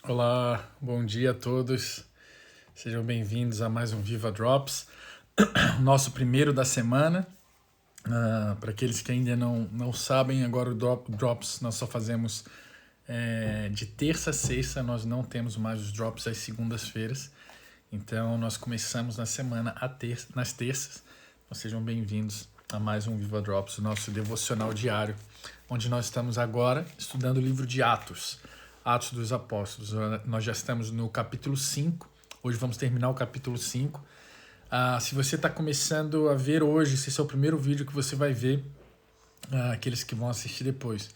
Olá, bom dia a todos. Sejam bem-vindos a mais um Viva Drops, nosso primeiro da semana. Para aqueles que ainda não sabem, agora o Drops nós só fazemos de terça a sexta, nós não temos mais os Drops às segundas-feiras. Então nós começamos na semana nas terças. Então, sejam bem-vindos a mais um Viva Drops, o nosso devocional diário, onde nós estamos agora estudando o livro de Atos dos Apóstolos. Nós já estamos no capítulo 5, hoje vamos terminar o capítulo 5. Se você está começando a ver hoje, se esse é o primeiro vídeo que você vai ver, aqueles que vão assistir depois,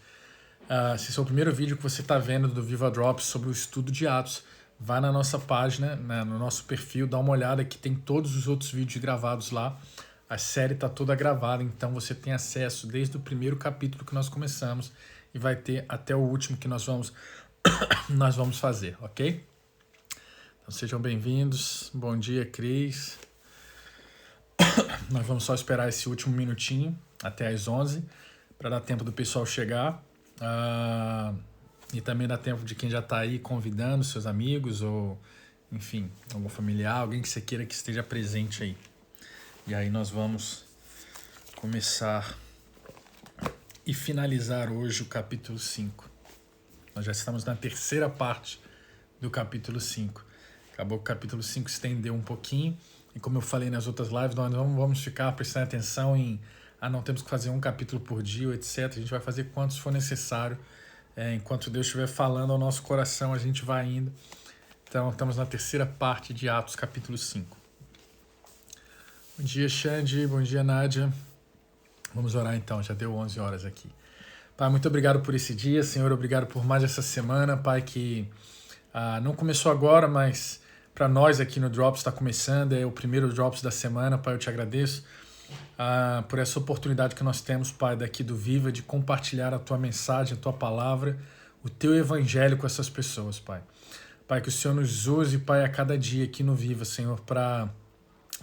se esse é o primeiro vídeo que você está vendo do Viva Drops sobre o estudo de Atos, vá na nossa página, no nosso perfil, dá uma olhada que tem todos os outros vídeos gravados lá. A série está toda gravada, então você tem acesso desde o primeiro capítulo que nós começamos e vai ter até o último que nós vamos fazer, ok? Então sejam bem-vindos. Bom dia, Cris. Nós vamos só esperar esse último minutinho, até às 11, para dar tempo do pessoal chegar. E também dá tempo de quem já está aí convidando seus amigos ou, enfim, algum familiar, alguém que você queira que esteja presente aí. E aí nós vamos começar e finalizar hoje o capítulo 5. Nós já estamos na terceira parte do capítulo 5. Acabou que o capítulo 5 estendeu um pouquinho. E como eu falei nas outras lives, nós não vamos ficar prestando atenção em não temos que fazer um capítulo por dia, etc. A gente vai fazer quantos for necessário. Enquanto Deus estiver falando ao nosso coração, a gente vai indo. Então, estamos na terceira parte de Atos, capítulo 5. Bom dia, Xande. Bom dia, Nádia. Vamos orar então, já deu 11 horas aqui. Pai, muito obrigado por esse dia, Senhor, obrigado por mais essa semana, Pai, que não começou agora, mas para nós aqui no Drops está começando, é o primeiro Drops da semana, Pai, eu te agradeço por essa oportunidade que nós temos, Pai, daqui do Viva, de compartilhar a Tua mensagem, a Tua palavra, o Teu Evangelho com essas pessoas, Pai. Pai, que o Senhor nos use, Pai, a cada dia aqui no Viva, Senhor, para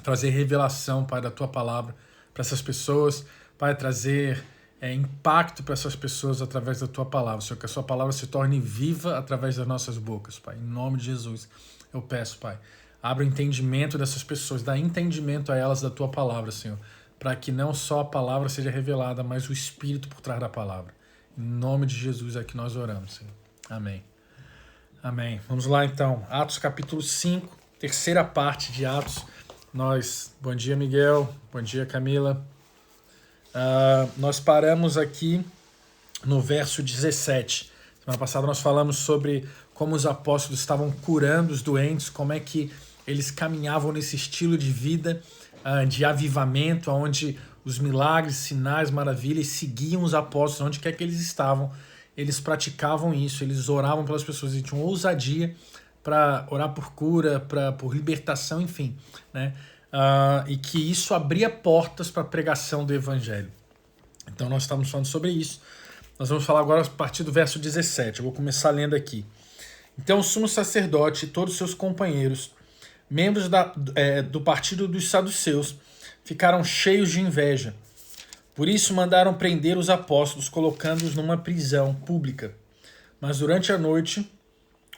trazer revelação, Pai, da Tua palavra para essas pessoas, Pai, trazer impacto para essas pessoas através da Tua palavra, Senhor, que a Sua palavra se torne viva através das nossas bocas, Pai, em nome de Jesus, eu peço, Pai, abra o entendimento dessas pessoas, dá entendimento a elas da Tua palavra, Senhor, para que não só a palavra seja revelada, mas o Espírito por trás da palavra, em nome de Jesus é que nós oramos, Senhor, amém. Amém, vamos lá então, Atos capítulo 5, terceira parte de Atos. Bom dia, Miguel, bom dia, Camila. Nós paramos aqui no verso 17. Semana passada nós falamos sobre como os apóstolos estavam curando os doentes, como é que eles caminhavam nesse estilo de vida de avivamento, onde os milagres, sinais, maravilhas seguiam os apóstolos, onde quer que eles estavam, eles praticavam isso, eles oravam pelas pessoas e tinham ousadia para orar por cura, por libertação, enfim, né? E que isso abria portas para a pregação do Evangelho. Então nós estamos falando sobre isso. Nós vamos falar agora a partir do verso 17. Eu vou começar lendo aqui. Então o sumo sacerdote e todos os seus companheiros, membros do partido dos saduceus, ficaram cheios de inveja. Por isso mandaram prender os apóstolos, colocando-os numa prisão pública. Mas durante a noite,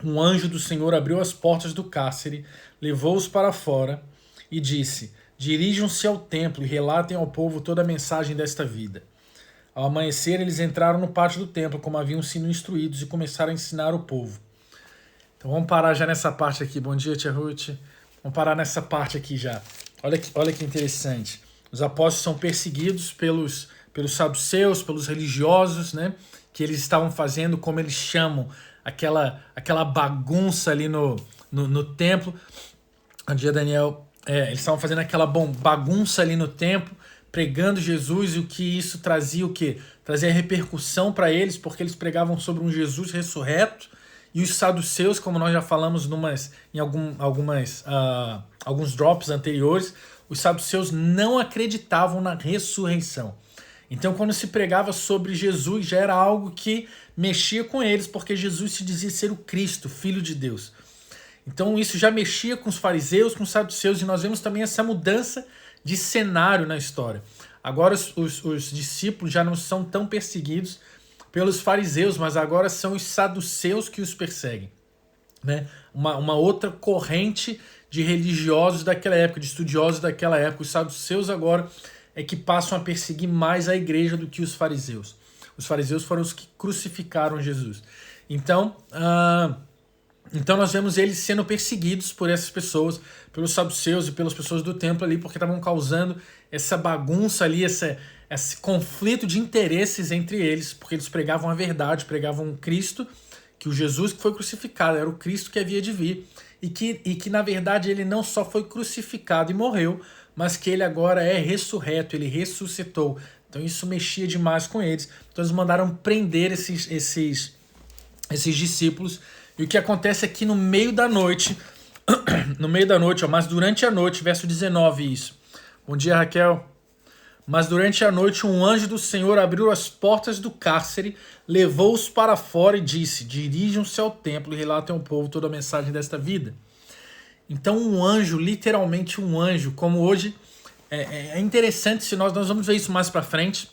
um anjo do Senhor abriu as portas do cárcere, levou-os para fora e disse: dirijam-se ao templo e relatem ao povo toda a mensagem desta vida. Ao amanhecer, eles entraram no pátio do templo, como haviam sido instruídos, e começaram a ensinar o povo. Então vamos parar já nessa parte aqui. Bom dia, Tia Ruth. Vamos parar nessa parte aqui já. Olha que interessante. Os apóstolos são perseguidos pelos saduceus, pelos religiosos, né? Que eles estavam fazendo, como eles chamam, aquela bagunça ali no templo. Bom dia, Daniel. Eles estavam fazendo aquela bagunça ali no templo, pregando Jesus, e o que isso trazia o quê? Trazia repercussão para eles, porque eles pregavam sobre um Jesus ressurreto, e os saduceus, como nós já falamos em alguns drops anteriores, os saduceus não acreditavam na ressurreição. Então, quando se pregava sobre Jesus, já era algo que mexia com eles, porque Jesus se dizia ser o Cristo, Filho de Deus. Então, isso já mexia com os fariseus, com os saduceus, e nós vemos também essa mudança de cenário na história. Agora, os discípulos já não são tão perseguidos pelos fariseus, mas agora são os saduceus que os perseguem. né? Uma outra corrente de religiosos daquela época, de estudiosos daquela época. Os saduceus agora é que passam a perseguir mais a igreja do que os fariseus. Os fariseus foram os que crucificaram Jesus. Então, então nós vemos eles sendo perseguidos por essas pessoas, pelos saduceus e pelas pessoas do templo ali, porque estavam causando essa bagunça ali, esse conflito de interesses entre eles, porque eles pregavam a verdade, pregavam um Cristo, que o Jesus que foi crucificado era o Cristo que havia de vir, e que na verdade ele não só foi crucificado e morreu, mas que ele agora é ressurreto, ele ressuscitou. Então isso mexia demais com eles. Então eles mandaram prender esses discípulos. E o que acontece é que no meio da noite, mas durante a noite, verso 19, isso. Bom dia, Raquel. Mas durante a noite um anjo do Senhor abriu as portas do cárcere, levou-os para fora e disse: dirijam-se ao templo e relatem ao povo toda a mensagem desta vida. Então um anjo, literalmente um anjo, como hoje, é interessante, se nós vamos ver isso mais para frente,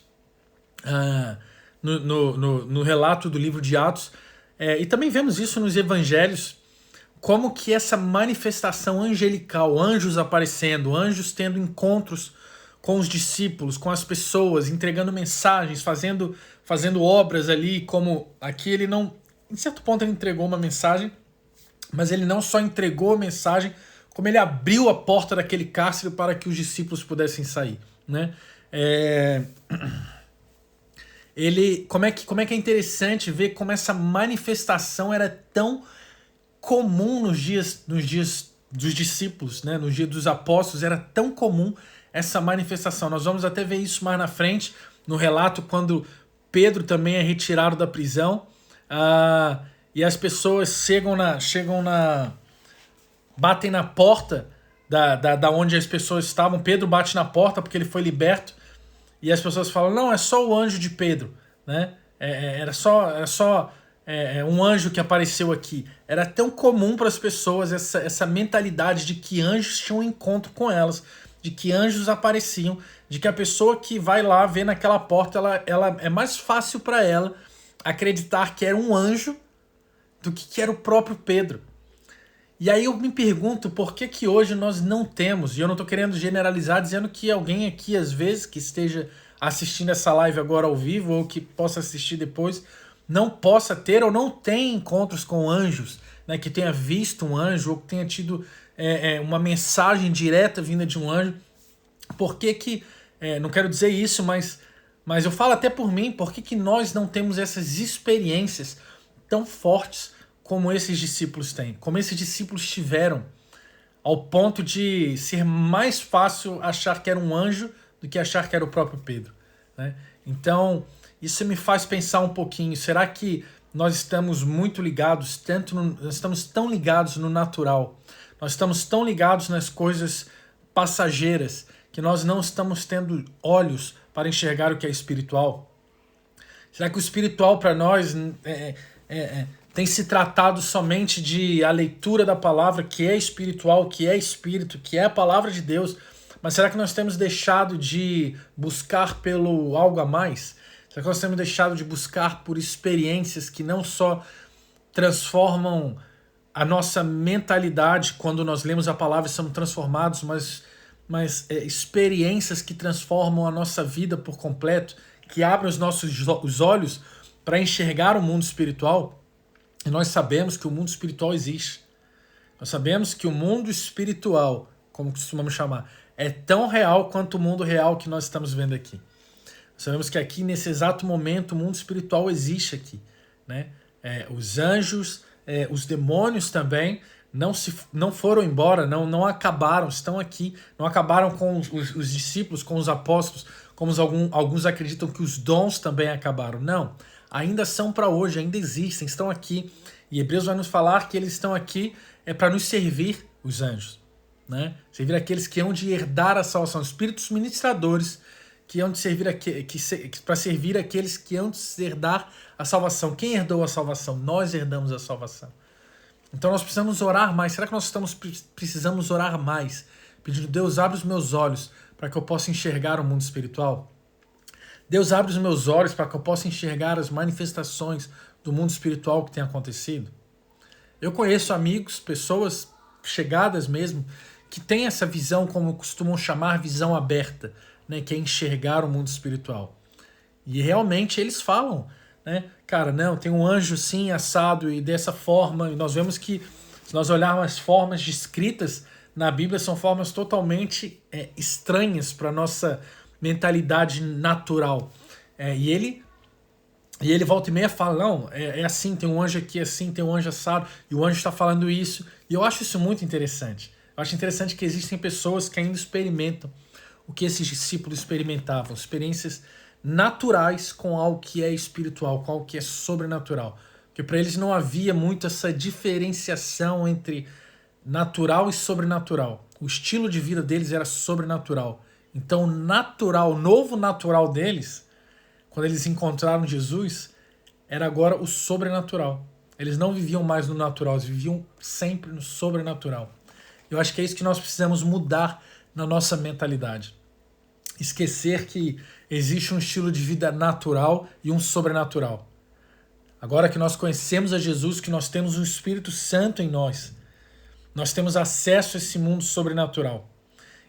no relato do livro de Atos, e também vemos isso nos evangelhos, como que essa manifestação angelical, anjos aparecendo, anjos tendo encontros com os discípulos, com as pessoas, entregando mensagens, fazendo obras ali, como aqui ele não, em certo ponto ele entregou uma mensagem, mas ele não só entregou a mensagem, como ele abriu a porta daquele cárcere para que os discípulos pudessem sair, né? Como é que é interessante ver como essa manifestação era tão comum nos dias dos discípulos, né? Nos dias dos apóstolos, era tão comum essa manifestação. Nós vamos até ver isso mais na frente, no relato, quando Pedro também é retirado da prisão, e as pessoas batem na porta da onde as pessoas estavam. Pedro bate na porta porque ele foi liberto, e as pessoas falam: não, é só o anjo de Pedro, né? Era só um anjo que apareceu aqui. Era tão comum para as pessoas essa mentalidade de que anjos tinham um encontro com elas, de que anjos apareciam, de que a pessoa que vai lá ver naquela porta, ela é mais fácil para ela acreditar que era um anjo do que era o próprio Pedro. E aí eu me pergunto por que hoje nós não temos, e eu não estou querendo generalizar dizendo que alguém aqui, às vezes, que esteja assistindo essa live agora ao vivo, ou que possa assistir depois, não possa ter ou não tenha encontros com anjos, né, que tenha visto um anjo, ou que tenha tido uma mensagem direta vinda de um anjo. Por que não quero dizer isso, mas eu falo até por mim, por que nós não temos essas experiências tão fortes como esses discípulos têm, como esses discípulos tiveram, ao ponto de ser mais fácil achar que era um anjo do que achar que era o próprio Pedro, né? Então, isso me faz pensar um pouquinho, será que nós estamos muito ligados, nós estamos tão ligados no natural, nós estamos tão ligados nas coisas passageiras, que nós não estamos tendo olhos para enxergar o que é espiritual? Será que o espiritual para nós tem se tratado somente de a leitura da palavra, que é espiritual, que é espírito, que é a palavra de Deus, mas será que nós temos deixado de buscar pelo algo a mais? Será que nós temos deixado de buscar por experiências que não só transformam a nossa mentalidade quando nós lemos a palavra e somos transformados, mas experiências que transformam a nossa vida por completo, que abrem os olhos para enxergar o mundo espiritual? E nós sabemos que o mundo espiritual existe. Nós sabemos que o mundo espiritual, como costumamos chamar, é tão real quanto o mundo real que nós estamos vendo aqui. Nós sabemos que aqui, nesse exato momento, o mundo espiritual existe aqui, né? Os anjos, os demônios também não foram embora, não acabaram, estão aqui, não acabaram com os discípulos, com os apóstolos, como alguns acreditam que os dons também acabaram. Não, ainda são para hoje, ainda existem, estão aqui. E Hebreus vai nos falar que eles estão aqui para nos servir, os anjos, né? Servir aqueles que hão de herdar a salvação, espíritos ministradores que hão de servir para servir aqueles que hão de herdar a salvação. Quem herdou a salvação? Nós herdamos a salvação. Então nós precisamos orar mais. Será que nós precisamos orar mais? Pedindo: Deus, abre os meus olhos para que eu possa enxergar o mundo espiritual. Deus, abre os meus olhos para que eu possa enxergar as manifestações do mundo espiritual que tem acontecido. Eu conheço amigos, pessoas chegadas mesmo, que têm essa visão, como costumam chamar, visão aberta, né? Que é enxergar o mundo espiritual. E realmente eles falam, né? Cara, não, tem um anjo sim assado e dessa forma. E nós vemos que, se nós olharmos as formas descritas na Bíblia, são formas totalmente estranhas para a nossa mentalidade natural. E ele volta e meia fala, não, é assim, tem um anjo aqui assim, tem um anjo assado, e o anjo está falando isso. E eu acho isso muito interessante. Eu acho interessante que existem pessoas que ainda experimentam o que esses discípulos experimentavam, experiências naturais com algo que é espiritual, com algo que é sobrenatural. Porque para eles não havia muito essa diferenciação entre natural e sobrenatural. O estilo de vida deles era sobrenatural. Então, o natural, o novo natural deles, quando eles encontraram Jesus, era agora o sobrenatural. Eles não viviam mais no natural, eles viviam sempre no sobrenatural. Eu acho que é isso que nós precisamos mudar na nossa mentalidade. Esquecer que existe um estilo de vida natural e um sobrenatural. Agora que nós conhecemos a Jesus, que nós temos o Espírito Santo em nós, nós temos acesso a esse mundo sobrenatural.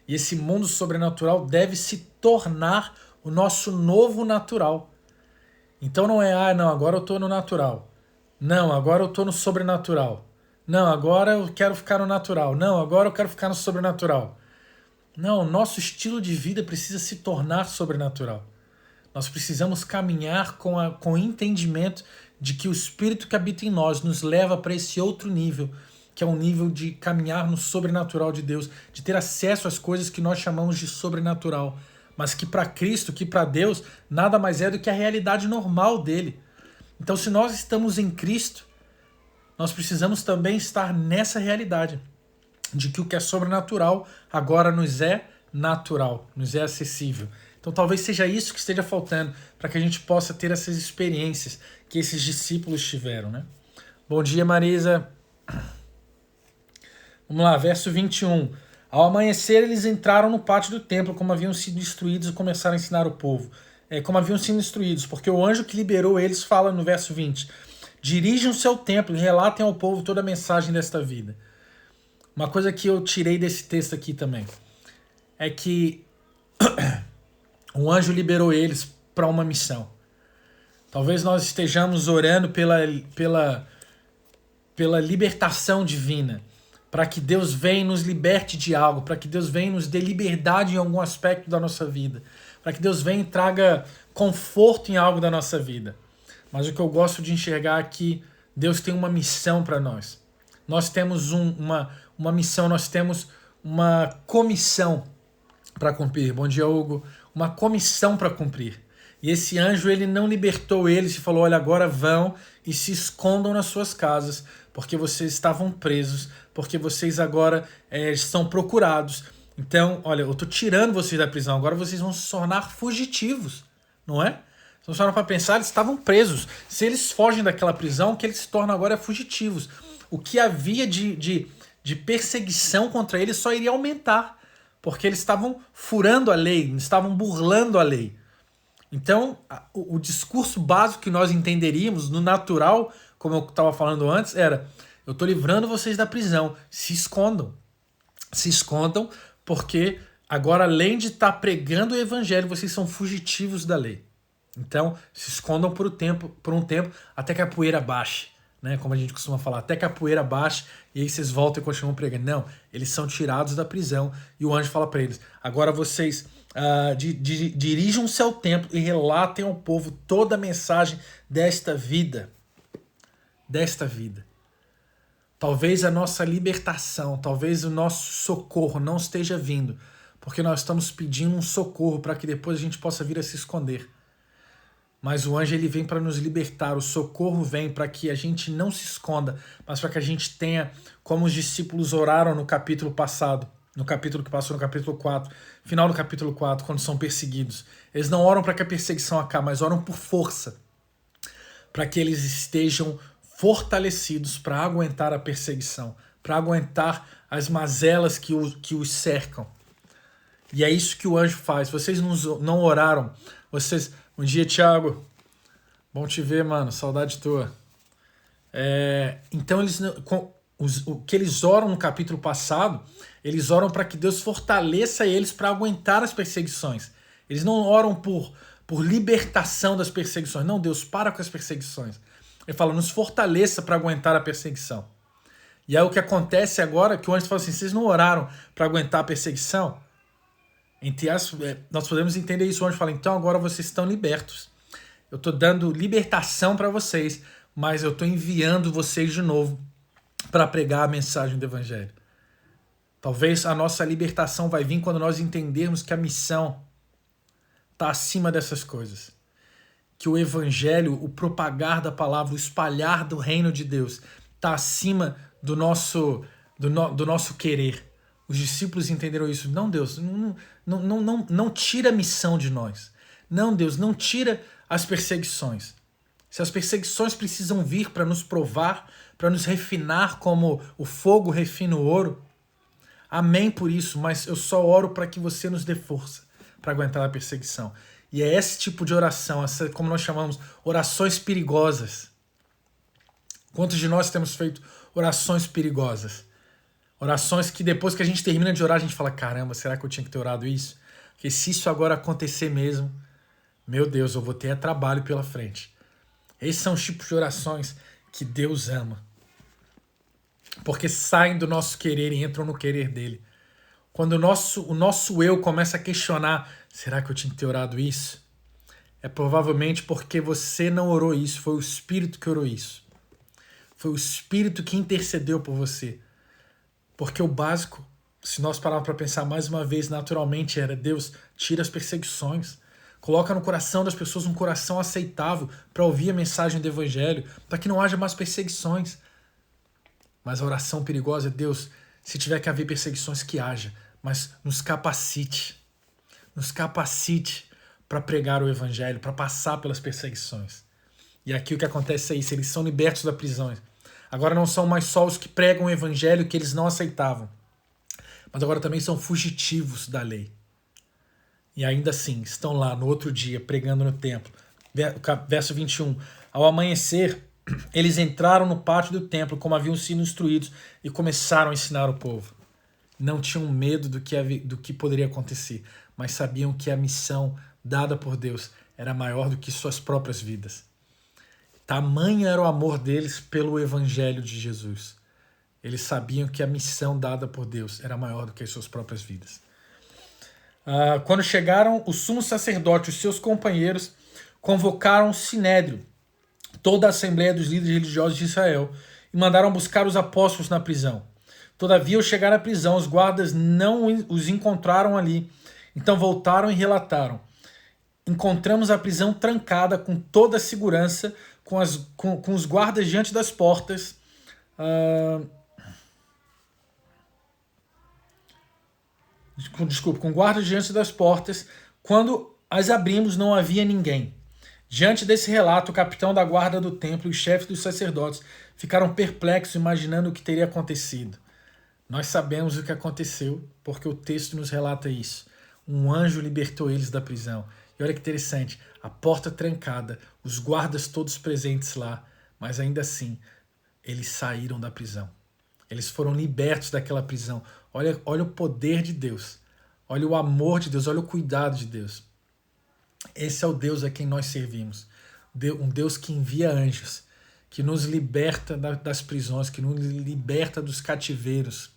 E esse mundo sobrenatural deve se tornar o nosso novo natural. Então não é, não, agora eu estou no natural. Não, agora eu estou no sobrenatural. Não, agora eu quero ficar no natural. Não, agora eu quero ficar no sobrenatural. Não, nosso estilo de vida precisa se tornar sobrenatural. Nós precisamos caminhar com o entendimento de que o Espírito que habita em nós nos leva para esse outro nível, que é um nível de caminhar no sobrenatural de Deus, de ter acesso às coisas que nós chamamos de sobrenatural, mas que para Cristo, que para Deus, nada mais é do que a realidade normal dele. Então, se nós estamos em Cristo, nós precisamos também estar nessa realidade, de que o que é sobrenatural agora nos é natural, nos é acessível. Então talvez seja isso que esteja faltando para que a gente possa ter essas experiências que esses discípulos tiveram, né? Bom dia, Marisa. Vamos lá, verso 21. Ao amanhecer, eles entraram no pátio do templo, como haviam sido instruídos, e começaram a ensinar o povo. Como haviam sido instruídos, porque o anjo que liberou eles fala no verso 20. Dirijam-se ao templo e relatem ao povo toda a mensagem desta vida. Uma coisa que eu tirei desse texto aqui também é que o anjo liberou eles para uma missão. Talvez nós estejamos orando pela libertação divina, para que Deus venha e nos liberte de algo, para que Deus venha e nos dê liberdade em algum aspecto da nossa vida, para que Deus venha e traga conforto em algo da nossa vida. Mas o que eu gosto de enxergar é que Deus tem uma missão para nós. Nós temos uma missão, nós temos uma comissão para cumprir. Bom dia, Hugo. Uma comissão para cumprir. E esse anjo, ele não libertou eles e falou, olha, agora vão e se escondam nas suas casas, porque vocês estavam presos, porque vocês agora são procurados. Então, olha, eu estou tirando vocês da prisão, agora vocês vão se tornar fugitivos, não é? Se não para pensar, eles estavam presos. Se eles fogem daquela prisão, o que eles se tornam agora é fugitivos. O que havia de perseguição contra eles só iria aumentar, porque eles estavam furando a lei, estavam burlando a lei. Então, o discurso básico que nós entenderíamos no natural, como eu estava falando antes, era: eu estou livrando vocês da prisão, se escondam. Se escondam, porque agora, além de estar pregando o evangelho, vocês são fugitivos da lei. Então, se escondam por um tempo até que a poeira baixe. Né, como a gente costuma falar, até que a poeira baixe e aí vocês voltam e continuam pregando. Não, eles são tirados da prisão e o anjo fala para eles, agora vocês dirijam-se ao templo e relatem ao povo toda a mensagem desta vida. Desta vida. Talvez a nossa libertação, talvez o nosso socorro não esteja vindo, porque nós estamos pedindo um socorro para que depois a gente possa vir a se esconder. Mas o anjo, ele vem para nos libertar, o socorro vem para que a gente não se esconda, mas para que a gente tenha, como os discípulos oraram no capítulo passado, no capítulo que passou, no capítulo 4, final do capítulo 4, quando são perseguidos. Eles não oram para que a perseguição acabe, mas oram por força, para que eles estejam fortalecidos para aguentar a perseguição, para aguentar as mazelas que os cercam. E é isso que o anjo faz. Vocês não oraram, vocês... Bom dia, Thiago. Bom te ver, mano. Saudade tua. Então, o que eles oram no capítulo passado, eles oram para que Deus fortaleça eles para aguentar as perseguições. Eles não oram por libertação das perseguições. Não, Deus, para com as perseguições. Ele fala, nos fortaleça para aguentar a perseguição. E aí o que acontece agora, que o anjo fala assim, vocês não oraram para aguentar a perseguição? Nós podemos entender isso. O anjo fala, então agora vocês estão libertos. Eu estou dando libertação para vocês, mas eu estou enviando vocês de novo para pregar a mensagem do Evangelho. Talvez a nossa libertação vai vir quando nós entendermos que a missão está acima dessas coisas. Que o Evangelho, o propagar da palavra, o espalhar do reino de Deus está acima do nosso querer. Os discípulos entenderam isso. Não, Deus, não tira a missão de nós. Não, Deus, não tira as perseguições. Se as perseguições precisam vir para nos provar, para nos refinar como o fogo refina o ouro, amém por isso, mas eu só oro para que você nos dê força para aguentar a perseguição. E é esse tipo de oração, como nós chamamos, orações perigosas. Quantos de nós temos feito orações perigosas? Orações que depois que a gente termina de orar, a gente fala, caramba, será que eu tinha que ter orado isso? Porque se isso agora acontecer mesmo, meu Deus, eu vou ter trabalho pela frente. Esses são os tipos de orações que Deus ama. Porque saem do nosso querer e entram no querer dele. Quando o nosso eu começa a questionar, será que eu tinha que ter orado isso? É provavelmente porque você não orou isso, foi o Espírito que orou isso. Foi o Espírito que intercedeu por você. Porque o básico, se nós pararmos para pensar mais uma vez, naturalmente era Deus, tira as perseguições. Coloca no coração das pessoas um coração aceitável para ouvir a mensagem do Evangelho, para que não haja mais perseguições. Mas a oração perigosa é, Deus, se tiver que haver perseguições, que haja, mas nos capacite para pregar o Evangelho, para passar pelas perseguições. E aqui o que acontece é isso, eles são libertos da prisão. Agora não são mais só os que pregam o Evangelho que eles não aceitavam, mas agora também são fugitivos da lei. E ainda assim, estão lá no outro dia, pregando no templo. Verso 21. Ao amanhecer, eles entraram no pátio do templo, como haviam sido instruídos, e começaram a ensinar o povo. Não tinham medo do que poderia acontecer, mas sabiam que a missão dada por Deus era maior do que suas próprias vidas. Tamanho era o amor deles pelo Evangelho de Jesus. Eles sabiam que a missão dada por Deus era maior do que as suas próprias vidas. Quando chegaram, o sumo sacerdote e os seus companheiros convocaram o sinédrio, toda a assembleia dos líderes religiosos de Israel, e mandaram buscar os apóstolos na prisão. Todavia, ao chegar à prisão, os guardas não os encontraram ali. Então voltaram e relataram: encontramos a prisão trancada com toda a segurança, com os guardas diante das portas. Com guardas diante das portas. Quando as abrimos, não havia ninguém. Diante desse relato, o capitão da guarda do templo e o chefe dos sacerdotes ficaram perplexos, imaginando o que teria acontecido. Nós sabemos o que aconteceu, porque o texto nos relata isso. Um anjo libertou eles da prisão. E olha que interessante, a porta trancada, os guardas todos presentes lá, mas ainda assim, eles saíram da prisão. Eles foram libertos daquela prisão. Olha o poder de Deus. Olha o amor de Deus. Olha o cuidado de Deus. Esse é o Deus a quem nós servimos. Um Deus que envia anjos, que nos liberta das prisões, que nos liberta dos cativeiros.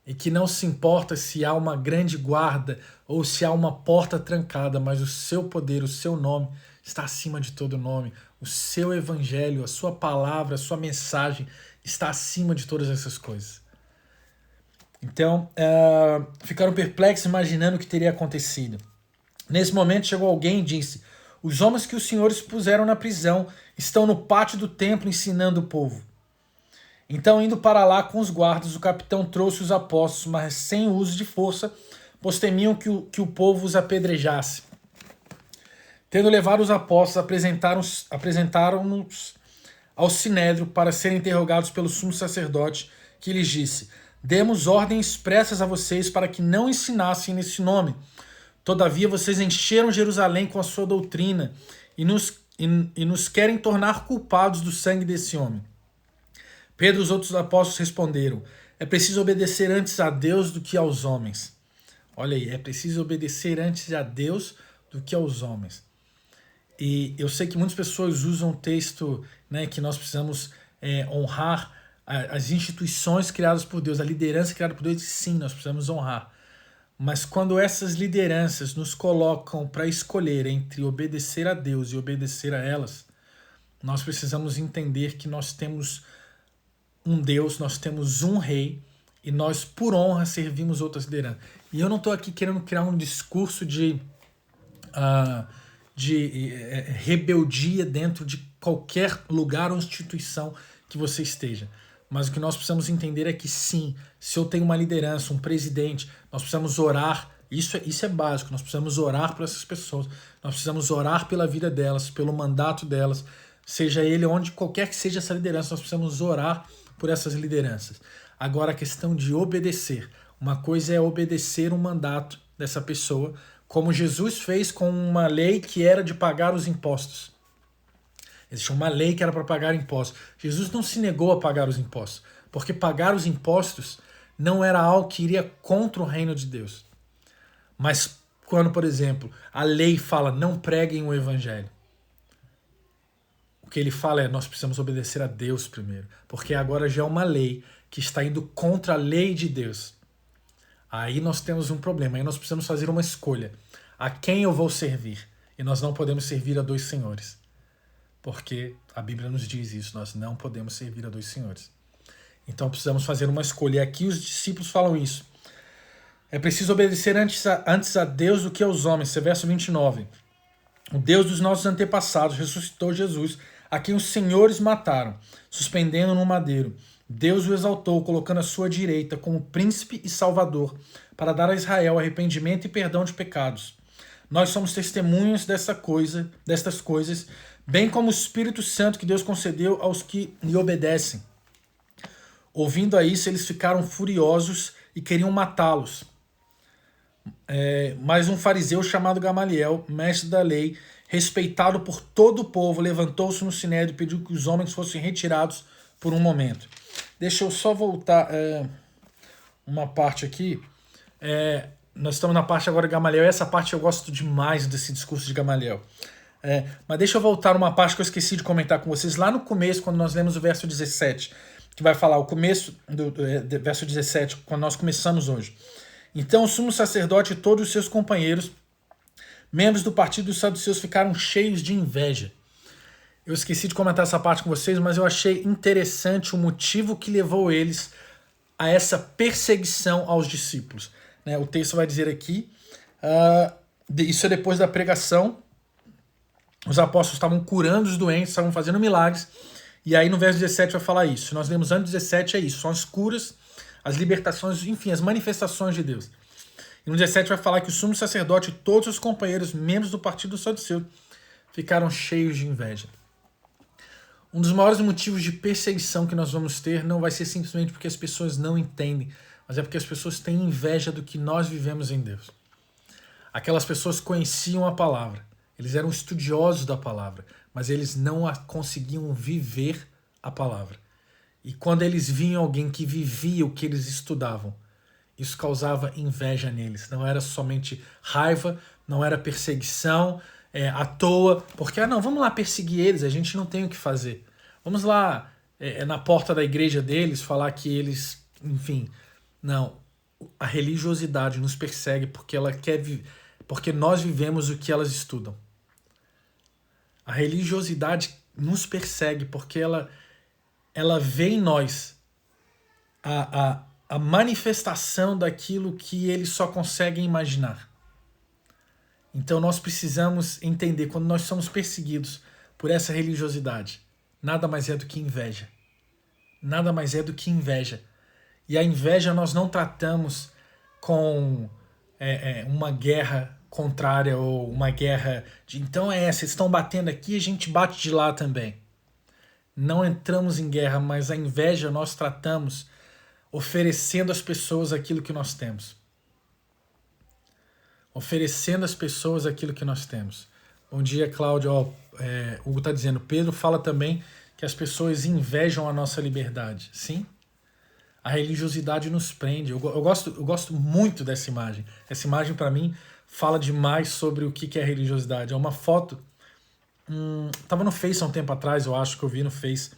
E que não se importa se há uma grande guarda ou se há uma porta trancada, mas o seu poder, o seu nome está acima de todo nome. O seu evangelho, a sua palavra, a sua mensagem está acima de todas essas coisas. Então, ficaram perplexos imaginando o que teria acontecido. Nesse momento chegou alguém e disse: os homens que os senhores puseram na prisão estão no pátio do templo ensinando o povo. Então, indo para lá com os guardas, o capitão trouxe os apóstolos, mas sem uso de força, pois temiam que o povo os apedrejasse. Tendo levado os apóstolos, apresentaram-nos ao sinédrio para serem interrogados pelo sumo sacerdote, que lhes disse: demos ordens expressas a vocês para que não ensinassem nesse nome. Todavia vocês encheram Jerusalém com a sua doutrina e nos e nos querem tornar culpados do sangue desse homem. Pedro e os outros apóstolos responderam: é preciso obedecer antes a Deus do que aos homens. Olha aí, é preciso obedecer antes a Deus do que aos homens. E eu sei que muitas pessoas usam o texto, né, que nós precisamos honrar as instituições criadas por Deus, a liderança criada por Deus, e sim, nós precisamos honrar. Mas quando essas lideranças nos colocam para escolher entre obedecer a Deus e obedecer a elas, nós precisamos entender que nós temos um Deus, nós temos um rei, e nós, por honra, servimos outras lideranças. E eu não estou aqui querendo criar um discurso de rebeldia dentro de qualquer lugar ou instituição que você esteja. Mas o que nós precisamos entender é que sim, se eu tenho uma liderança, um presidente, nós precisamos orar. Isso é básico, nós precisamos orar por essas pessoas. Nós precisamos orar pela vida delas, pelo mandato delas, seja ele onde qualquer que seja essa liderança, nós precisamos orar por essas lideranças. Agora, a questão de obedecer. Uma coisa é obedecer um mandato dessa pessoa, como Jesus fez com uma lei que era de pagar os impostos. Existia uma lei que era para pagar impostos. Jesus não se negou a pagar os impostos, porque pagar os impostos não era algo que iria contra o reino de Deus. Mas quando, por exemplo, a lei fala não preguem o evangelho, o que ele fala é nós precisamos obedecer a Deus primeiro, porque agora já é uma lei que está indo contra a lei de Deus. Aí nós temos um problema, aí nós precisamos fazer uma escolha. A quem eu vou servir? E nós não podemos servir a dois senhores. Porque a Bíblia nos diz isso, nós não podemos servir a dois senhores. Então precisamos fazer uma escolha. E aqui os discípulos falam isso. É preciso obedecer antes a Deus do que aos homens. Esse é verso 29. O Deus dos nossos antepassados ressuscitou Jesus, a quem os senhores mataram, suspendendo no madeiro. Deus o exaltou, colocando à sua direita como príncipe e salvador, para dar a Israel arrependimento e perdão de pecados. Nós somos testemunhas destas coisas, bem como o Espírito Santo que Deus concedeu aos que lhe obedecem. Ouvindo a isso, eles ficaram furiosos e queriam matá-los. Mas um fariseu chamado Gamaliel, mestre da lei, respeitado por todo o povo, levantou-se no sinédrio e pediu que os homens fossem retirados por um momento. Deixa eu só voltar uma parte aqui. Nós estamos na parte agora de Gamaliel, e essa parte eu gosto demais desse discurso de Gamaliel. Mas deixa eu voltar uma parte que eu esqueci de comentar com vocês. Lá no começo, quando nós lemos o verso 17, que vai falar o começo do verso 17, quando nós começamos hoje. Então o sumo sacerdote e todos os seus companheiros, membros do partido dos saduceus, ficaram cheios de inveja. Eu esqueci de comentar essa parte com vocês, mas eu achei interessante o motivo que levou eles a essa perseguição aos discípulos. O texto vai dizer aqui, isso é depois da pregação, os apóstolos estavam curando os doentes, estavam fazendo milagres, e aí no verso 17 vai falar isso. Nós lemos antes 17, é isso, são as curas, as libertações, enfim, as manifestações de Deus. E no 17 vai falar que o sumo sacerdote e todos os companheiros, membros do partido do Saduceu, ficaram cheios de inveja. Um dos maiores motivos de perseguição que nós vamos ter não vai ser simplesmente porque as pessoas não entendem, mas é porque as pessoas têm inveja do que nós vivemos em Deus. Aquelas pessoas conheciam a palavra, eles eram estudiosos da palavra, mas eles não conseguiam viver a palavra. E quando eles viam alguém que vivia o que eles estudavam, isso causava inveja neles. Não era somente raiva, não era perseguição à toa, porque, não, vamos lá perseguir eles, a gente não tem o que fazer. Vamos lá na porta da igreja deles falar que eles, enfim, não. A religiosidade nos persegue porque nós vivemos o que elas estudam. A religiosidade nos persegue porque ela vê em nós a manifestação daquilo que eles só conseguem imaginar. Então nós precisamos entender, quando nós somos perseguidos por essa religiosidade, nada mais é do que inveja. Nada mais é do que inveja. E a inveja nós não tratamos com uma guerra contrária ou uma guerra de então vocês estão batendo aqui, a gente bate de lá também. Não entramos em guerra, mas a inveja nós tratamos oferecendo às pessoas aquilo que nós temos. Oferecendo às pessoas aquilo que nós temos. Bom dia, Cláudio. Hugo está dizendo, Pedro fala também que as pessoas invejam a nossa liberdade. Sim, a religiosidade nos prende. Eu gosto muito dessa imagem. Essa imagem, para mim, fala demais sobre o que é religiosidade. É uma foto, tava no Face há um tempo atrás, eu acho que eu vi no Face,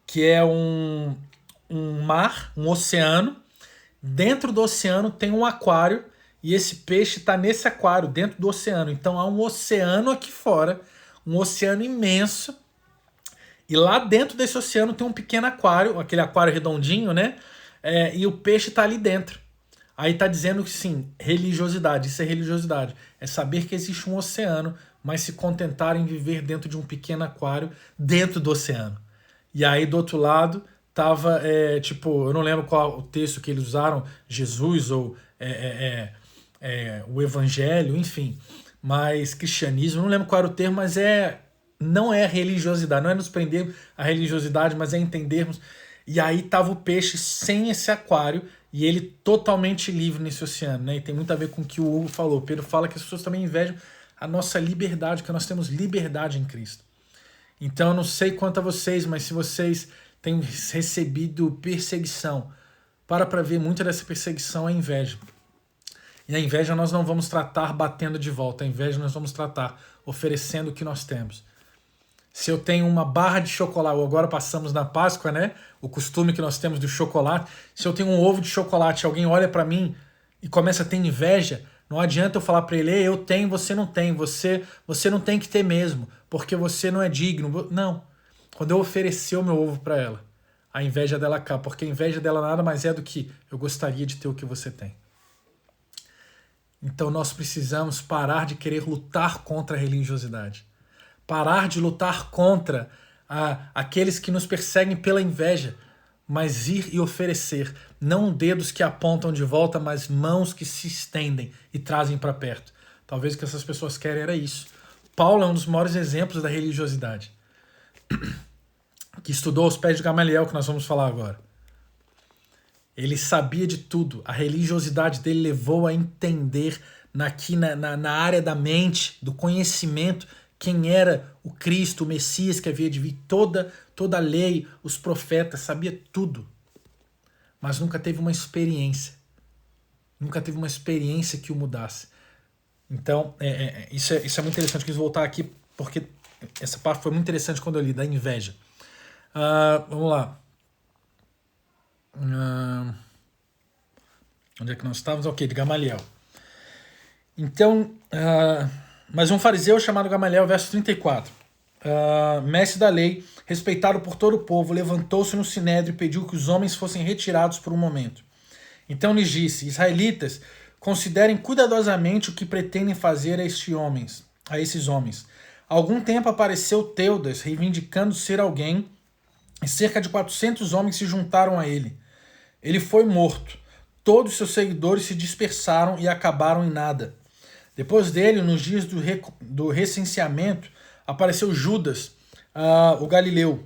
que é um mar, um oceano. Dentro do oceano tem um aquário e esse peixe está nesse aquário, dentro do oceano. Então há um oceano aqui fora, um oceano imenso. E lá dentro desse oceano tem um pequeno aquário, aquele aquário redondinho, né? E o peixe está ali dentro. Aí está dizendo que sim, religiosidade, isso é religiosidade. É saber que existe um oceano, mas se contentar em viver dentro de um pequeno aquário, dentro do oceano. E aí do outro lado tava, eu não lembro qual o texto que eles usaram, Jesus ou o Evangelho, enfim. Mas cristianismo, não lembro qual era o termo, mas não é religiosidade, não é nos prender a religiosidade, mas é entendermos. E aí tava o peixe sem esse aquário e ele totalmente livre nesse oceano, né? E tem muito a ver com o que o Hugo falou. Pedro fala que as pessoas também invejam a nossa liberdade, que nós temos liberdade em Cristo. Então eu não sei quanto a vocês, mas se vocês têm recebido perseguição, para ver muita dessa perseguição é inveja. E a inveja nós não vamos tratar batendo de volta, a inveja nós vamos tratar oferecendo o que nós temos. Se eu tenho uma barra de chocolate, agora passamos na Páscoa, né? O costume que nós temos do chocolate. Se eu tenho um ovo de chocolate, alguém olha para mim e começa a ter inveja, não adianta eu falar para ele, eu tenho, você não tem, você não tem que ter mesmo, porque você não é digno. Não. Quando eu oferecer o meu ovo para ela, a inveja dela acaba, porque a inveja dela nada mais é do que eu gostaria de ter o que você tem. Então nós precisamos parar de querer lutar contra a religiosidade. Parar de lutar contra aqueles que nos perseguem pela inveja, mas ir e oferecer, não dedos que apontam de volta, mas mãos que se estendem e trazem para perto. Talvez o que essas pessoas querem era isso. Paulo é um dos maiores exemplos da religiosidade, que estudou aos pés de Gamaliel, que nós vamos falar agora. Ele sabia de tudo. A religiosidade dele levou a entender na área da mente, do conhecimento, quem era o Cristo, o Messias que havia de vir, toda a lei, os profetas, sabia tudo. Mas nunca teve uma experiência. Nunca teve uma experiência que o mudasse. Então, isso é muito interessante. Eu quis voltar aqui porque essa parte foi muito interessante quando eu li, da inveja. Vamos lá. Onde é que nós estávamos? Ok, de Gamaliel. Então, mas um fariseu chamado Gamaliel, verso 34. Mestre da lei, respeitado por todo o povo, levantou-se no sinédrio e pediu que os homens fossem retirados por um momento. Então lhes disse, israelitas, considerem cuidadosamente o que pretendem fazer a esses homens. Há algum tempo apareceu Teudas, reivindicando ser alguém, e cerca de 400 homens se juntaram a ele. Ele foi morto. Todos seus seguidores se dispersaram e acabaram em nada. Depois dele, nos dias do recenseamento, apareceu Judas, o Galileu,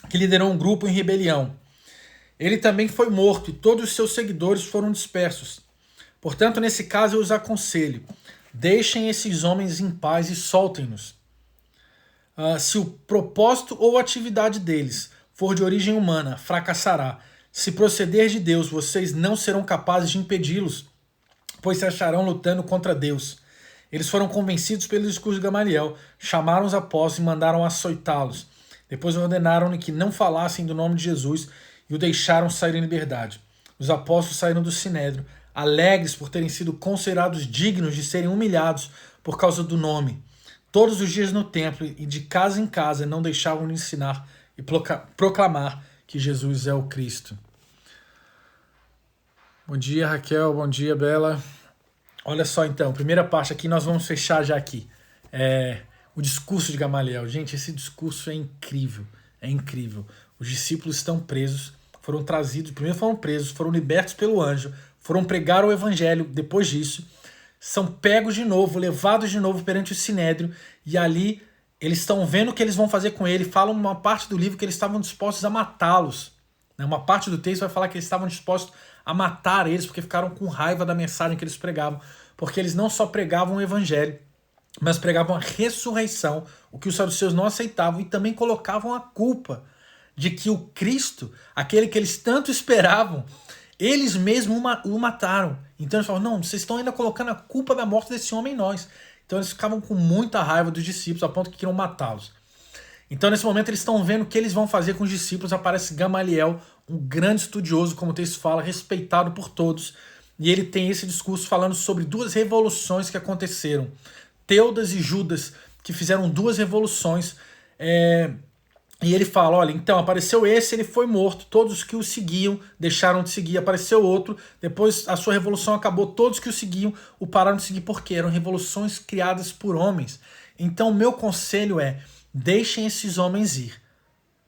que liderou um grupo em rebelião. Ele também foi morto e todos os seus seguidores foram dispersos. Portanto, nesse caso, eu os aconselho, deixem esses homens em paz e soltem-nos. Se o propósito ou atividade deles for de origem humana, fracassará. Se proceder de Deus, vocês não serão capazes de impedi-los, pois se acharão lutando contra Deus. Eles foram convencidos pelo discurso de Gamaliel, chamaram os apóstolos e mandaram açoitá-los. Depois ordenaram-lhe que não falassem do nome de Jesus e o deixaram sair em liberdade. Os apóstolos saíram do sinédrio, alegres por terem sido considerados dignos de serem humilhados por causa do nome. Todos os dias no templo e de casa em casa não deixavam de ensinar e proclamar que Jesus é o Cristo. Bom dia, Raquel. Bom dia, Bela. Olha só, então, primeira parte aqui, nós vamos fechar já aqui. O discurso de Gamaliel. Gente, esse discurso é incrível. É incrível. Os discípulos estão presos, foram trazidos, primeiro foram presos, foram libertos pelo anjo, foram pregar o evangelho depois disso, são pegos de novo, levados de novo perante o sinédrio, e ali eles estão vendo o que eles vão fazer com ele. Falam uma parte do livro que eles estavam dispostos a matá-los. Uma parte do texto vai falar que eles estavam dispostos a matar eles porque ficaram com raiva da mensagem que eles pregavam. porque eles não só pregavam o evangelho, mas pregavam a ressurreição, o que os saduceus não aceitavam, e também colocavam a culpa de que o Cristo, aquele que eles tanto esperavam, eles mesmos o mataram. Então eles falavam, não, vocês estão ainda colocando a culpa da morte desse homem em nós. Então eles ficavam com muita raiva dos discípulos, a ponto que queriam matá-los. Então nesse momento eles estão vendo o que eles vão fazer com os discípulos. Aparece Gamaliel, um grande estudioso, como o texto fala, respeitado por todos. E ele tem esse discurso falando sobre duas revoluções que aconteceram. Teudas e Judas, que fizeram duas revoluções. E ele fala, olha, então apareceu esse, ele foi morto, todos os que o seguiam deixaram de seguir, apareceu outro, depois a sua revolução acabou, todos que o seguiam o pararam de seguir, porque eram revoluções criadas por homens. Então o meu conselho é, deixem esses homens ir,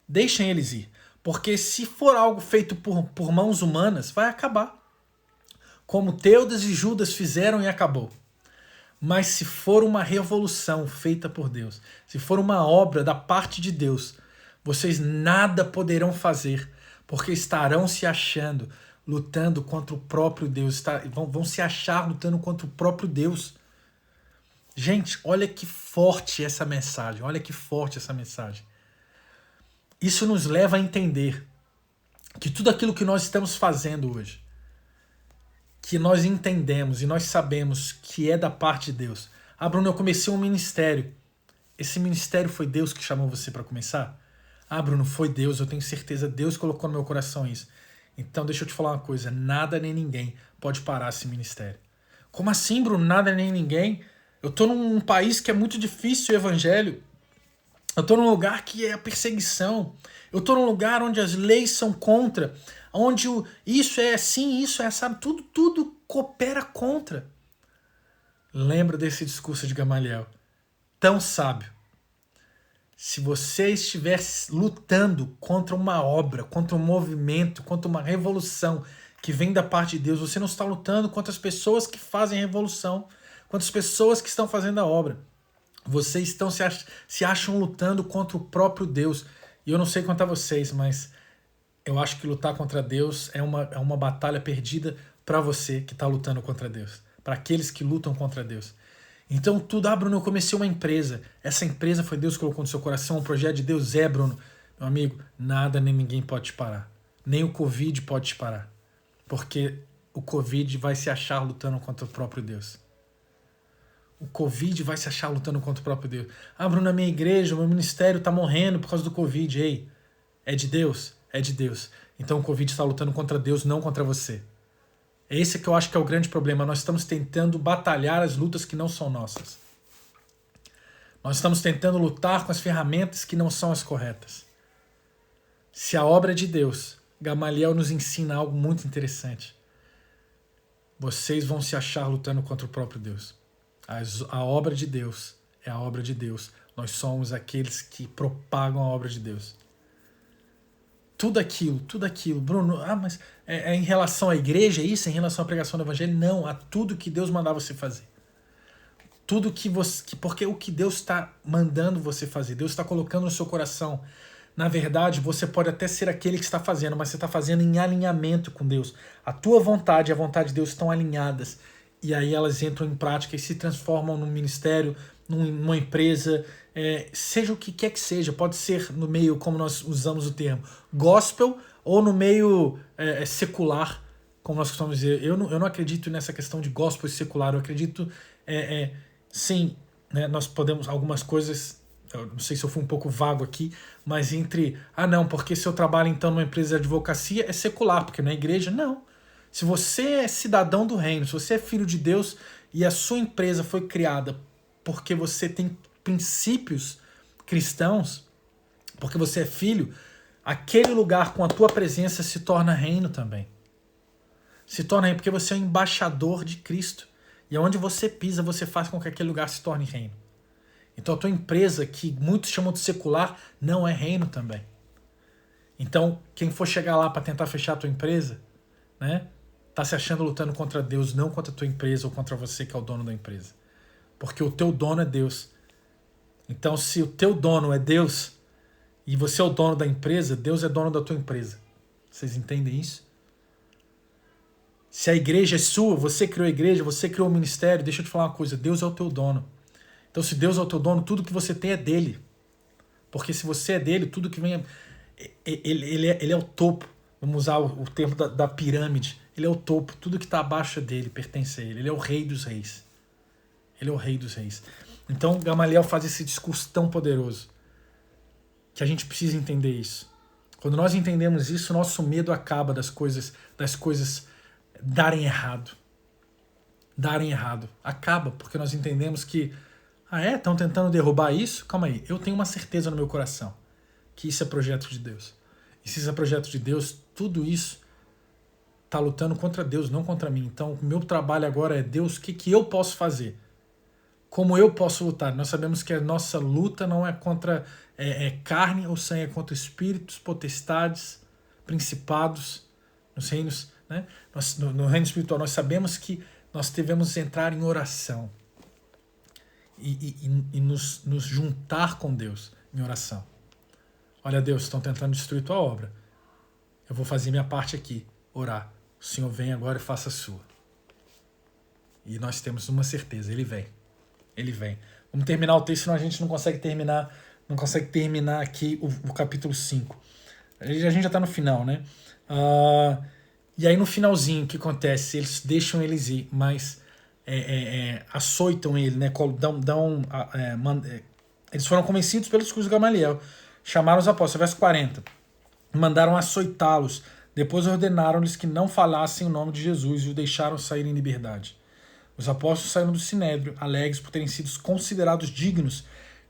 deixem eles ir, porque se for algo feito por mãos humanas, vai acabar, como Teudas e Judas fizeram e acabou. Mas se for uma revolução feita por Deus, se for uma obra da parte de Deus, vocês nada poderão fazer, porque estarão se achando, lutando contra o próprio Deus. Vão se achar lutando contra o próprio Deus. Gente, olha que forte essa mensagem. Olha que forte essa mensagem. Isso nos leva a entender que tudo aquilo que nós estamos fazendo hoje, que nós entendemos e nós sabemos que é da parte de Deus. Ah, Bruno, eu comecei um ministério. Esse ministério foi Deus que chamou você para começar? Ah, Bruno, foi Deus, eu tenho certeza, Deus colocou no meu coração isso. Então deixa eu te falar uma coisa, nada nem ninguém pode parar esse ministério. Como assim, Bruno, nada nem ninguém? Eu tô num país que é muito difícil o evangelho. Eu tô num lugar que é a perseguição. Eu tô num lugar onde as leis são contra, onde isso é assim, isso é assado, tudo coopera contra. Lembra desse discurso de Gamaliel, tão sábio. Se você estiver lutando contra uma obra, contra um movimento, contra uma revolução que vem da parte de Deus, você não está lutando contra as pessoas que fazem a revolução, contra as pessoas que estão fazendo a obra. Vocês se acham lutando contra o próprio Deus. E eu não sei quanto a vocês, mas eu acho que lutar contra Deus é uma batalha perdida para você que está lutando contra Deus, para aqueles que lutam contra Deus. Então tudo, Bruno, eu comecei uma empresa. Essa empresa foi Deus que colocou no seu coração, um projeto de Deus, Bruno. Meu amigo, nada nem ninguém pode te parar. Nem o Covid pode te parar. Porque o Covid vai se achar lutando contra o próprio Deus. O Covid vai se achar lutando contra o próprio Deus. Ah, Bruno, na minha igreja, o meu ministério está morrendo por causa do Covid. Ei, é de Deus? É de Deus. Então o Covid está lutando contra Deus, não contra você. Esse que eu acho que é o grande problema. Nós estamos tentando batalhar as lutas que não são nossas. Nós estamos tentando lutar com as ferramentas que não são as corretas. Se a obra é de Deus, Gamaliel nos ensina algo muito interessante. Vocês vão se achar lutando contra o próprio Deus. A obra de Deus é a obra de Deus. Nós somos aqueles que propagam a obra de Deus. Tudo aquilo. Bruno, mas é em relação à igreja, é isso? É em relação à pregação do evangelho? Não, a tudo que Deus mandar você fazer. Tudo que você... Porque o que Deus está mandando você fazer, Deus está colocando no seu coração. Na verdade, você pode até ser aquele que está fazendo, mas você está fazendo em alinhamento com Deus. A tua vontade e a vontade de Deus estão alinhadas. E aí elas entram em prática e se transformam num ministério, numa empresa, seja o que quer que seja. Pode ser no meio, como nós usamos o termo, gospel, ou no meio secular, como nós costumamos dizer. Eu não acredito nessa questão de gospel e secular. Eu acredito, sim, né, nós podemos, algumas coisas, eu não sei se eu fui um pouco vago aqui, mas porque se eu trabalho então numa empresa de advocacia é secular, porque não é igreja, não. Se você é cidadão do reino, se você é filho de Deus e a sua empresa foi criada porque você tem princípios cristãos, porque você é filho, aquele lugar com a tua presença se torna reino também. Se torna reino porque você é um embaixador de Cristo. E onde você pisa, você faz com que aquele lugar se torne reino. Então a tua empresa, que muitos chamam de secular, não é reino também. Então quem for chegar lá para tentar fechar a tua empresa, né, tá se achando lutando contra Deus, não contra a tua empresa ou contra você que é o dono da empresa. Porque o teu dono é Deus. Então se o teu dono é Deus e você é o dono da empresa, Deus é dono da tua empresa. Vocês entendem isso? Se a igreja é sua, você criou a igreja, você criou o ministério, deixa eu te falar uma coisa, Deus é o teu dono. Então se Deus é o teu dono, tudo que você tem é dele. Porque se você é dele, tudo que vem ele é o topo. Vamos usar o termo da pirâmide. Ele é o topo. Tudo que está abaixo dele pertence a ele. Ele é o rei dos reis. Ele é o rei dos reis. Então Gamaliel faz esse discurso tão poderoso que a gente precisa entender isso. Quando nós entendemos isso, nosso medo acaba das coisas darem errado. Darem errado. Acaba, porque nós entendemos que estão tentando derrubar isso? Calma aí, eu tenho uma certeza no meu coração que isso é projeto de Deus. E se isso é projeto de Deus, tudo isso está lutando contra Deus, não contra mim. Então, o meu trabalho agora é, Deus, o que eu posso fazer? Como eu posso lutar? Nós sabemos que a nossa luta não é contra carne ou sangue, é contra espíritos, potestades, principados, nos reinos, né? No reino espiritual. Nós sabemos que nós devemos entrar em oração e nos juntar com Deus em oração. Olha, Deus, estão tentando destruir tua obra. Eu vou fazer minha parte aqui, orar. O Senhor vem agora e faça a sua. E nós temos uma certeza, Ele vem. Ele vem. Vamos terminar o texto, senão a gente não consegue terminar aqui o capítulo 5. A gente já está no final, né? E aí no finalzinho, o que acontece? Eles deixam eles ir, mas açoitam ele, né? Eles foram convencidos pelo discurso de Gamaliel. Chamaram os apóstolos, verso 40. Mandaram açoitá-los. Depois ordenaram-lhes que não falassem o nome de Jesus e o deixaram sair em liberdade. Os apóstolos saíram do sinédrio, alegres por terem sido considerados dignos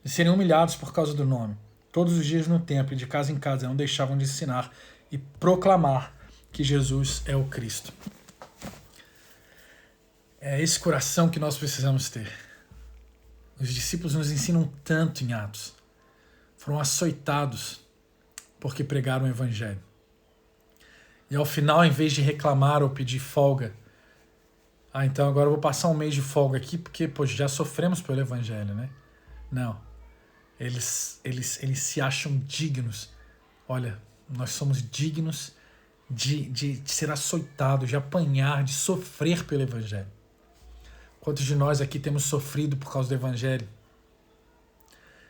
de serem humilhados por causa do nome. Todos os dias no templo e de casa em casa não deixavam de ensinar e proclamar que Jesus é o Cristo. É esse coração que nós precisamos ter. Os discípulos nos ensinam tanto em Atos. Foram açoitados porque pregaram o Evangelho. E ao final, em vez de reclamar ou pedir folga, então agora eu vou passar um mês de folga aqui porque já sofremos pelo Evangelho, né? Não. Eles se acham dignos. Olha, nós somos dignos de ser açoitados, de apanhar, de sofrer pelo Evangelho. Quantos de nós aqui temos sofrido por causa do Evangelho?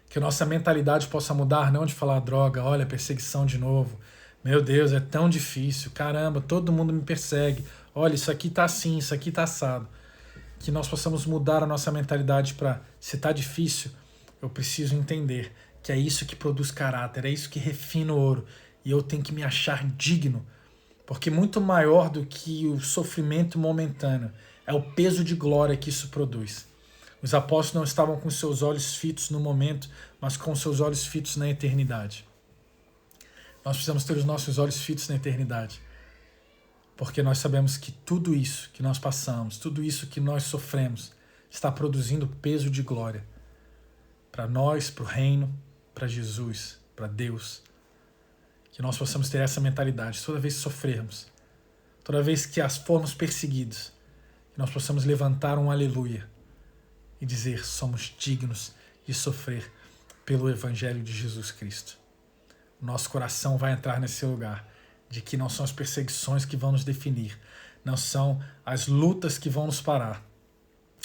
Que a nossa mentalidade possa mudar, não de falar droga, olha, perseguição de novo. Meu Deus, é tão difícil. Caramba, todo mundo me persegue. Olha, isso aqui tá assim, isso aqui tá assado. Que nós possamos mudar a nossa mentalidade para, se tá difícil, eu preciso entender que é isso que produz caráter, é isso que refina o ouro. E eu tenho que me achar digno. Porque muito maior do que o sofrimento momentâneo é o peso de glória que isso produz. Os apóstolos não estavam com seus olhos fitos no momento, mas com seus olhos fitos na eternidade. Nós precisamos ter os nossos olhos fitos na eternidade. Porque nós sabemos que tudo isso que nós passamos, tudo isso que nós sofremos, está produzindo peso de glória. Para nós, para o reino, para Jesus, para Deus. Que nós possamos ter essa mentalidade. Toda vez que sofrermos, toda vez que formos perseguidos, que nós possamos levantar um aleluia e dizer, somos dignos de sofrer pelo Evangelho de Jesus Cristo. O nosso coração vai entrar nesse lugar de que não são as perseguições que vão nos definir, não são as lutas que vão nos parar,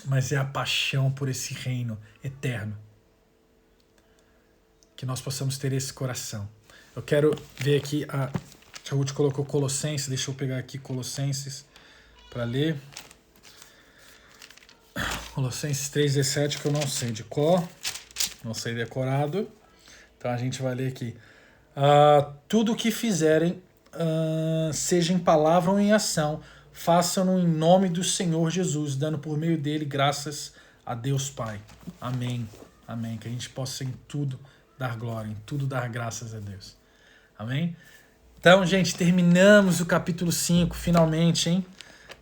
mas é a paixão por esse reino eterno. Que nós possamos ter esse coração. Eu quero ver aqui, a Ruth colocou Colossenses, deixa eu pegar aqui Colossenses para ler. Colossenses 3,17, que eu não sei de cor, não sei decorado. Então a gente vai ler aqui. Tudo o que fizerem, seja em palavra ou em ação, façam-no em nome do Senhor Jesus, dando por meio dele graças a Deus Pai. Amém. Amém. Que a gente possa em tudo dar glória, em tudo dar graças a Deus. Amém? Então, gente, terminamos o capítulo 5, finalmente, hein?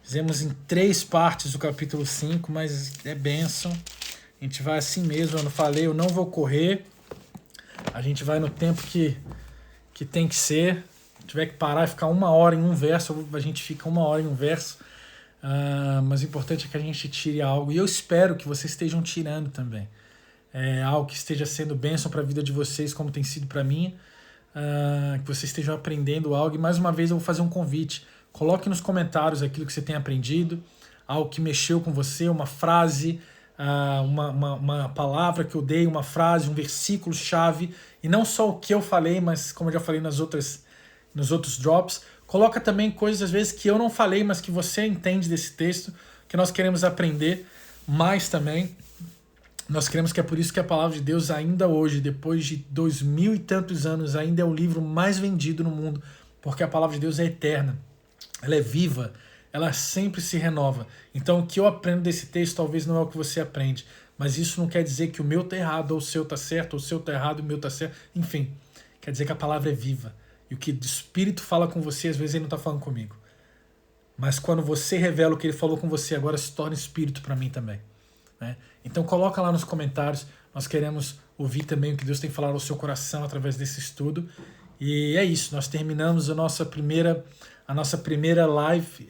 Fizemos em 3 partes o capítulo 5, mas é bênção. A gente vai assim mesmo, eu não falei, eu não vou correr. A gente vai no tempo que tem que ser. Se tiver que parar e ficar 1 hora em um verso, a gente fica 1 hora em um verso. Mas o importante é que a gente tire algo. E eu espero que vocês estejam tirando também. Algo que esteja sendo bênção para a vida de vocês, como tem sido para mim. Que vocês estejam aprendendo algo. E mais uma vez eu vou fazer um convite. Coloque nos comentários aquilo que você tem aprendido, algo que mexeu com você, uma frase, uma palavra que eu dei, uma frase, um versículo-chave, e não só o que eu falei, mas como eu já falei nos outros drops. Coloca também coisas, às vezes, que eu não falei, mas que você entende desse texto, que nós queremos aprender mais também. Nós queremos que é por isso que a palavra de Deus ainda hoje, depois de 2000 e tantos anos, ainda é o livro mais vendido no mundo, porque a palavra de Deus é eterna, ela é viva, ela sempre se renova. Então o que eu aprendo desse texto talvez não é o que você aprende, mas isso não quer dizer que o meu tá errado, ou o seu tá certo, ou o seu tá errado, e o meu tá certo, enfim, quer dizer que a palavra é viva. E o que o Espírito fala com você, às vezes ele não está falando comigo. Mas quando você revela o que ele falou com você, agora se torna Espírito para mim também. Né? Então coloca lá nos comentários. Nós queremos ouvir também o que Deus tem falado ao seu coração através desse estudo. E é isso. Nós terminamos a nossa primeira live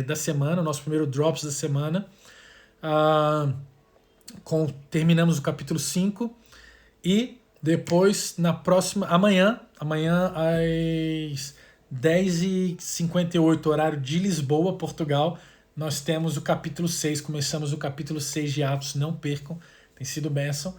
da semana, o nosso primeiro Drops da semana. Terminamos o capítulo 5. E depois, amanhã às 10h58, horário de Lisboa, Portugal, nós temos o capítulo 6, começamos o capítulo 6 de Atos, não percam, tem sido bênção.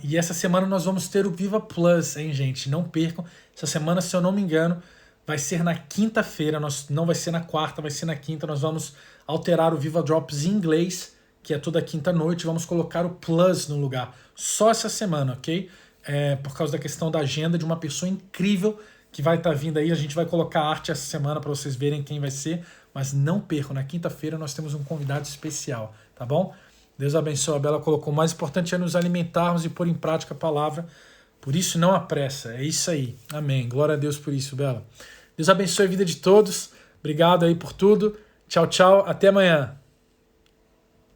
E essa semana nós vamos ter o Viva Plus, hein, gente? Não percam. Essa semana, se eu não me engano, vai ser na quinta-feira, não vai ser na quarta, vai ser na quinta. Nós vamos alterar o Viva Drops em inglês, que é toda quinta-noite, vamos colocar o Plus no lugar. Só essa semana, ok? Por causa da questão da agenda de uma pessoa incrível que vai estar vindo aí. A gente vai colocar arte essa semana para vocês verem quem vai ser, mas não percam, na quinta-feira nós temos um convidado especial, tá bom? Deus abençoe. A Bela colocou: o mais importante é nos alimentarmos e pôr em prática a palavra, por isso não há pressa. É isso aí, amém. Glória a Deus por isso, Bela. Deus abençoe a vida de todos, obrigado aí por tudo, tchau, tchau, até amanhã.